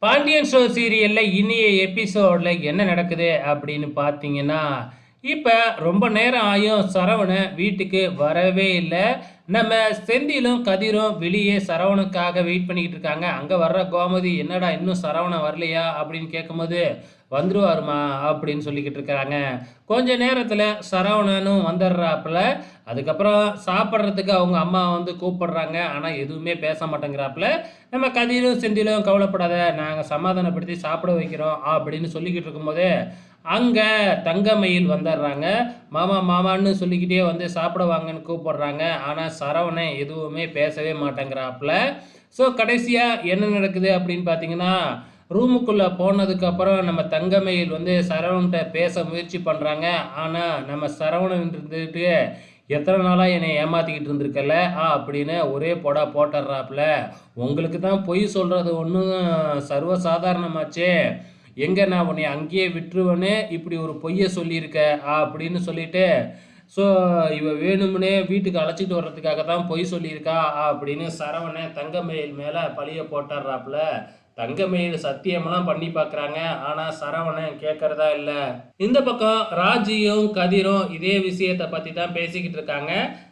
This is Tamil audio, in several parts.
பாண்டியன் ஸ்டோர் சீரியல்ல இனிய எபிசோட்ல என்ன நடக்குது அப்படின்னு பார்த்தீங்கன்னா, இப்ப ரொம்ப நேரம் ஆயும் சரவணன் வீட்டுக்கு வரவே இல்ல. நம்ம செந்திலும், கதிரும் வெளியே சரவணுக்காக வெயிட் பண்ணிக்கிட்டு இருக்காங்க. அங்க வர்ற கோமதி, "என்னடா இன்னும் சரவணன் வரலையா?" அப்படின்னு கேட்கும்போது, "வந்துருவாருமா" அப்படின்னு சொல்லிக்கிட்டு இருக்காங்க. கொஞ்ச நேரத்துல சரவணனும் வந்துடுறாப்புல. அதுக்கப்புறம் சாப்பிட்றதுக்கு அவங்க அம்மா வந்து கூப்பிடுறாங்க. ஆனா எதுவுமே பேச மாட்டேங்கிறாப்புல. நம்ம கதிரும், செந்திலும் "கவலைப்படாத, நாங்க சமாதானப்படுத்தி சாப்பிட வைக்கிறோம்" அப்படின்னு சொல்லிக்கிட்டு இருக்கும்போதே, அங்க தங்கமயில் வந்துடுறாங்க. மாமா மாமான்னு சொல்லிக்கிட்டே வந்து சாப்பிட வாங்கன்னு கூப்பிடுறாங்க. ஆனா சரவணன் எதுவுமே பேசவே மாட்டேங்கிறாப்புல. ஸோ கடைசியா என்ன நடக்குது அப்படின்னு பார்த்தீங்கன்னா, ரூமுக்குள்ள போனதுக்கப்புறம் நம்ம தங்கமயில் வந்து சரவணன்ட்ட பேச முயற்சி பண்றாங்க. ஆனா நம்ம சரவணன் இருந்துட்டு, "எத்தன நாளா என்னைய ஏமாத்திக்கிட்டு இருந்திருக்கல்ல" அப்படின்னு ஒரே போடா போட்டுர்றாப்புல. "உங்களுக்கு தான் பொய் சொல்றது ஒண்ணும் சர்வசாதாரணமாச்சே. எங்க நான் உன்னைய அங்கேயே விட்டுருவேன்னு இப்படி ஒரு பொய்ய சொல்லியிருக்க" அப்படின்னு சொல்லிட்டு, ஸோ இவ வேணும்னே வீட்டுக்கு அழைச்சிட்டு வர்றதுக்காக தான் பொய் சொல்லியிருக்கா அப்படின்னு சரவணன் தங்கமயில் மேல பழிய போட்டுர்றாப்புல. தங்கமயில் சத்தியமெல்லாம் பண்ணி பார்க்குறாங்க. ஆனா சரவணன் கேட்கறதா இல்ல. இந்த பக்கம் ராஜியும் கதிரும் இதே விஷயத்த பத்தி தான் பேசிக்கிட்டு இருக்காங்க.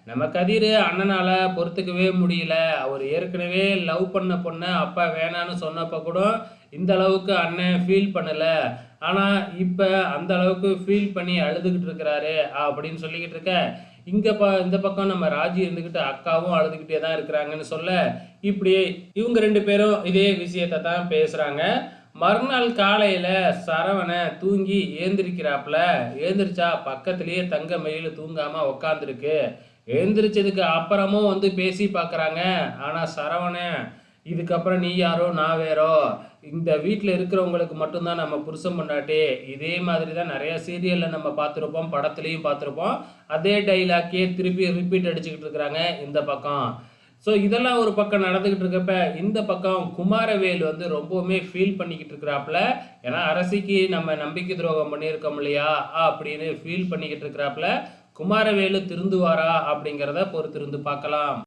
நம்ம கதிரு அண்ணனால பொறுத்துக்கவே முடியல. அவர் ஏற்கனவே லவ் பண்ண பொண்ண அப்பா வேணான்னு சொன்னப்ப கூட இந்த அளவுக்கு அண்ணன் ஃபீல் பண்ணல. ஆனா இப்ப அந்த அளவுக்கு ஃபீல் பண்ணி அழுதுகிட்டு இருக்கிறாரு அப்படின்னு சொல்லிக்கிட்டு இருக்க, இந்த பக்கம் நம்ம ராஜி இருந்துகிட்டு அக்காவும் அழுதுகிட்டே தான் இருக்கிறாங்கன்னு சொல்ல, இப்படியே இவங்க 2 பேரும் இதே விஷயத்த தான் பேசுறாங்க. மறுநாள் காலையில சரவணன் தூங்கி ஏந்திரிக்கிறாப்புல. ஏந்திரிச்சா பக்கத்திலேயே தங்கமயில் தூங்காம உக்காந்துருக்கு. எழுந்திரிச்சதுக்கு அப்புறமும் வந்து பேசி பார்க்குறாங்க. ஆனா சரவணன், "இதுக்கப்புறம் நீ யாரோ நான் வேறோ. இந்த வீட்ல இருக்கிறவங்களுக்கு மட்டும் தான் நம்ம புருஷன் பொண்டாட்டி." இதே மாதிரி தான் நெறைய சீரியல்ல நம்ம பார்த்துருப்போம். படத்துலயும் பார்த்துருப்போம். அதே டயலாக்கே திருப்பி ரிப்பீட் அடிச்சுக்கிட்டு இருக்கிறாங்க இந்த பக்கம். ஸோ இதெல்லாம் ஒரு பக்கம் நடந்துகிட்டு இருக்கப்ப, இந்த பக்கம் குமாரவேல் வந்து ரொம்பவுமே ஃபீல் பண்ணிக்கிட்டு இருக்கிறாப்புல. ஏன்னா அரசிக்கு நம்ம நம்பிக்கை துரோகம் பண்ணியிருக்கோம் இல்லையா? அப்படின்னு ஃபீல் பண்ணிக்கிட்டு இருக்கிறாப்புல. குமாரவேலு திருந்துவாரா? அப்படிங்கிறத பொறுத்திருந்து பார்க்கலாம்.